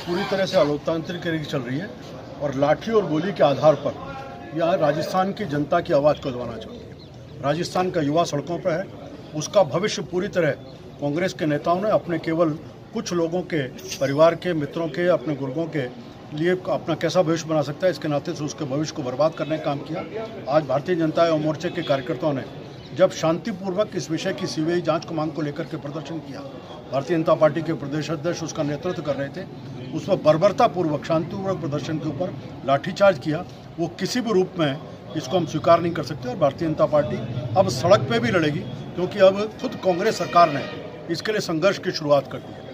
पूरी तरह से अलोकतांत्रिक तरीके चल रही है और लाठी और गोली के आधार पर यह राजस्थान की जनता की आवाज़ को दबाना चाहती है। राजस्थान का युवा सड़कों पर है, उसका भविष्य पूरी तरह कांग्रेस के नेताओं ने अपने केवल कुछ लोगों के परिवार के मित्रों के अपने गुर्गों के लिए अपना कैसा भविष्य बना सकता है, इसके नाते से उसके भविष्य को बर्बाद करने का काम किया। आज भारतीय जनता युवा मोर्चे के कार्यकर्ताओं ने जब शांतिपूर्वक इस विषय की सीबीआई जांच को मांग को लेकर के प्रदर्शन किया, भारतीय जनता पार्टी के प्रदेश अध्यक्ष उसका नेतृत्व कर रहे थे, उसमें बर्बरतापूर्वक शांतिपूर्वक प्रदर्शन के ऊपर लाठीचार्ज किया। वो किसी भी रूप में इसको हम स्वीकार नहीं कर सकते और भारतीय जनता पार्टी अब सड़क पे भी लड़ेगी, क्योंकि अब खुद कांग्रेस सरकार ने इसके लिए संघर्ष की शुरुआत कर दी है।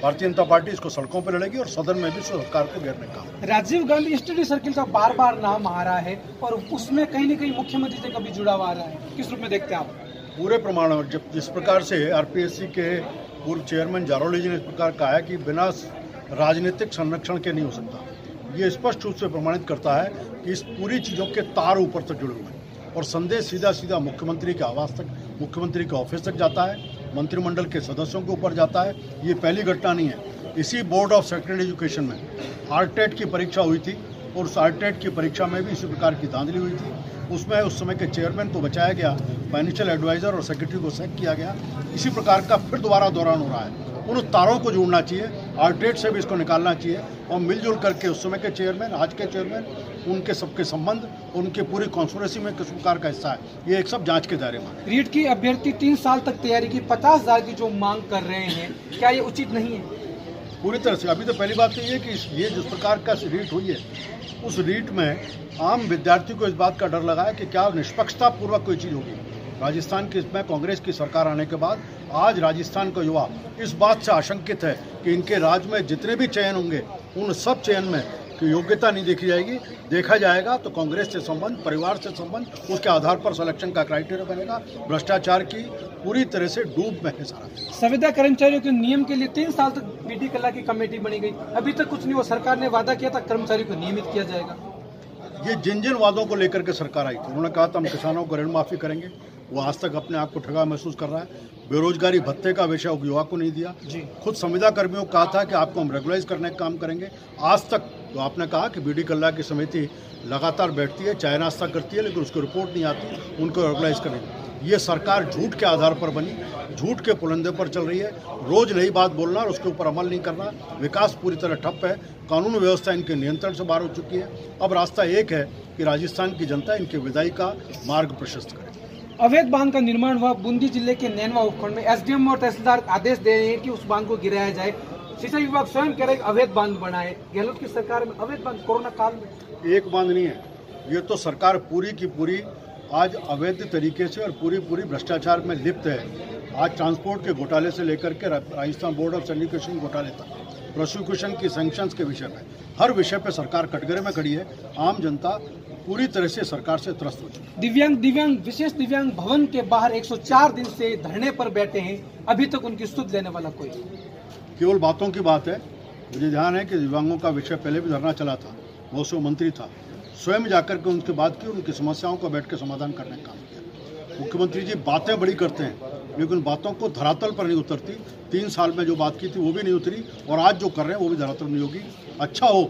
भारतीय जनता पार्टी इसको सड़कों पर लड़ेगी और सदन में भी सरकार को घेरने का। राजीव गांधी स्टडी सर्किल का बार बार नाम आ रहा है और उसमें कहीं न कहीं मुख्यमंत्री से कभी जुड़ा हुआ आ रहा है, किस रूप में देखते हैं आप? पूरे प्रमाण जब जिस प्रकार से आरपीएससी के पूर्व चेयरमैन जारोली जी ने इस प्रकार कहा है कि बिना राजनीतिक संरक्षण के नहीं हो सकता, ये स्पष्ट रूप से प्रमाणित करता है कि इस पूरी चीज़ों के तार ऊपर तक जुड़े हुए हैं और संदेश सीधा सीधा मुख्यमंत्री के आवास तक, मुख्यमंत्री के ऑफिस तक जाता है, मंत्रिमंडल के सदस्यों के ऊपर जाता है। ये पहली घटना नहीं है। इसी बोर्ड ऑफ सेकेंडरी एजुकेशन में आरटेट की परीक्षा हुई थी और उस आरटेट की परीक्षा में भी इसी प्रकार की धांधली हुई थी। उसमें उस समय के चेयरमैन को बचाया गया, फाइनेंशियल एडवाइज़र और सेक्रेटरी को सैक किया गया। इसी प्रकार का फिर दोबारा दौरान हो रहा है। उन तारों को जोड़ना चाहिए, आरटेट से भी इसको निकालना चाहिए और मिलजुल करके उस समय के चेयरमैन, आज के चेयरमैन, उनके सबके संबंध, उनके पूरी कॉन्स्पिरेसी में किस प्रकार का हिस्सा है, ये एक सब जांच के दायरे में। रीट की अभ्यर्थी 3 साल तक तैयारी की 50,000 की जो मांग कर रहे हैं, क्या ये उचित नहीं है? पूरी तरह से। अभी तो पहली बात तो ये कि ये जिस प्रकार का रीट हुई है, उस रीट में आम विद्यार्थी को इस बात का डर लगा है कि क्या निष्पक्षता पूर्वक कोई चीज़ होगी। राजस्थान की इसमें कांग्रेस की सरकार आने के बाद आज राजस्थान का युवा इस बात से आशंकित है कि इनके राज्य में जितने भी चयन होंगे उन सब चयन में कि योग्यता नहीं देखी जाएगी, देखा जाएगा तो कांग्रेस से संबंध, परिवार से संबंध, उसके आधार पर सिलेक्शन का क्राइटेरिया बनेगा। भ्रष्टाचार की पूरी तरह से डूब में है सारा। संविदा कर्मचारियों के नियम के लिए 3 साल तक बीडी कला की कमेटी बनी गई, अभी तक कुछ नहीं हुआ। सरकार ने वादा किया था कर्मचारियों को नियमित किया जाएगा। ये जिन वादों को लेकर के सरकार आई थी, उन्होंने कहा था हम किसानों को ऋण माफी करेंगे, वो आज तक अपने आप को ठगा महसूस कर रहा है। बेरोजगारी भत्ते का विषय युवा को नहीं दिया। खुद संविदा कर्मियों को कहा था कि आपको हम रेगुलाइज करने का काम करेंगे, आज तक तो आपने कहा कि बीडी कल्ला की समिति लगातार बैठती है, चाय नाश्ता करती है, लेकिन उसको रिपोर्ट नहीं आती, उनको रेगुलाइज करेंगे। ये सरकार झूठ के आधार पर बनी, झूठ के पुलंदे पर चल रही है। रोज नई बात बोलना और उसके ऊपर अमल नहीं करना। विकास पूरी तरह ठप है, कानून व्यवस्था इनके नियंत्रण से बाहर हो चुकी है। अब रास्ता एक है कि राजस्थान की जनता इनके विदाई का मार्ग प्रशस्त करे। अवैध बांध का निर्माण हुआ बूंदी जिले के नैनवा उपखंड में, एसडीएम और तहसीलदार आदेश दे रहे हैं कि उस बांध को गिराया जाए। सिंचाई विभाग स्वयं कह रहे हैं अवैध बांध बनाए। गहलोत की सरकार में अवैध बांध कोरोना काल में एक बांध नहीं है, ये तो सरकार पूरी की पूरी आज अवैध तरीके से और पूरी भ्रष्टाचार में लिप्त है। आज ट्रांसपोर्ट के घोटाले से लेकर के राजस्थान बोर्ड ऑफ एजुकेशन घोटाले तक, प्रोसिक्यूशन की सैंक्शंस के विषय में, हर विषय पे सरकार कटघरे में खड़ी है। आम जनता पूरी तरह से सरकार से त्रस्त हो चुकी है। दिव्यांग विशेष दिव्यांग भवन के बाहर 104 दिन से धरने पर बैठे हैं, अभी तक उनकी सुध लेने वाला कोई? केवल बातों की बात है। मुझे ध्यान है कि दिव्यांगों का विषय पहले भी धरना चला था, बहुत से मंत्री था, स्वयं जाकर के उनकी बात की, उनकी समस्याओं को बैठ के समाधान करने का काम किया। मुख्यमंत्री जी बातें बड़ी करते हैं, लेकिन बातों को धरातल पर नहीं उतरती। 3 साल में जो बात की थी वो भी नहीं उतरी और आज जो कर रहे हैं वो भी धरातल नहीं होगी। अच्छा हो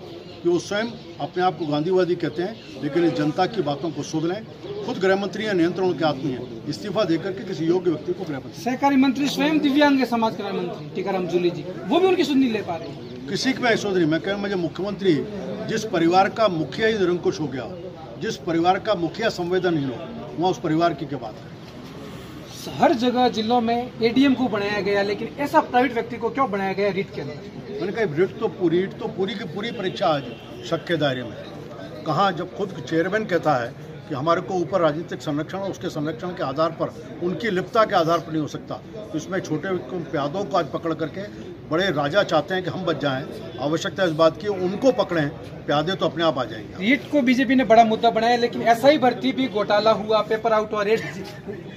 कि वो स्वयं अपने आप को गांधीवादी कहते हैं, लेकिन इस जनता की बातों को सुध लें। खुद गृह मंत्री है, नियंत्रण के आदमी है, इस्तीफा देकर के किसी योग्य व्यक्ति को गृह मंत्री। सहकारी मंत्री स्वयं दिव्यांग के समाज कल्याण मंत्री टीकाराम जूली जी, वो भी उनकी सुध नहीं ले पा रहे। किसी की सुध नहीं। मैं कह रहा हूँ, मुझे मुख्यमंत्री, जिस परिवार का मुखिया ही निरंकुश हो गया, जिस परिवार का मुखिया संवेदनहीन हो, वहाँ उस परिवार की क्या बात है। हर जगह जिलों में एडीएम को बनाया गया, लेकिन ऐसा प्राइवेट व्यक्ति को क्यों बनाया गया रीट के अंदर? मैंने कहा रीट तो पूरी की पूरी परीक्षा आज शक के दायरे में। कहाँ जब खुद चेयरमैन कहता है कि हमारे को ऊपर राजनीतिक संरक्षण और उसके संरक्षण के आधार पर, उनकी लिप्तता के आधार पर नहीं हो सकता, तो इसमें छोटे प्यादों को आज पकड़ करके बड़े राजा चाहते हैं कि हम बच जाएं। आवश्यकता इस बात की उनको पकड़ें, प्यादे तो अपने आप आ जाएंगे। रीट को बीजेपी ने बड़ा मुद्दा बनाया, लेकिन एसआई भर्ती भी घोटाला हुआ, पेपर आउट हुआ,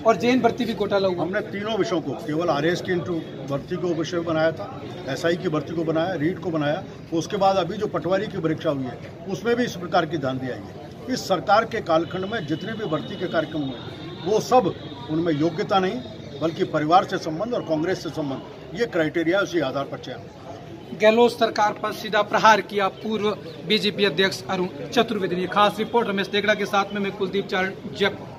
और जेन भर्ती भी घोटाला हुआ। हमने तीनों विषयों को, केवल आरएस की भर्ती को विषय बनाया था, एसआई की भर्ती को बनाया, रीट को बनाया, उसके बाद अभी जो पटवारी की परीक्षा हुई है उसमें भी इस प्रकार की धांधली आई है। इस सरकार के कालखंड में जितने भी भर्ती के कार्यक्रम हुए वो सब, उनमें योग्यता नहीं बल्कि परिवार से संबंध और कांग्रेस से संबंध, ये क्राइटेरिया उसी आधार पर चयन। गहलोत सरकार पर सीधा प्रहार किया पूर्व बीजेपी अध्यक्ष अरुण चतुर्वेदी ने। खास रिपोर्ट रमेश देगड़ा के साथ में मैं कुलदीप चारण, जयपुर।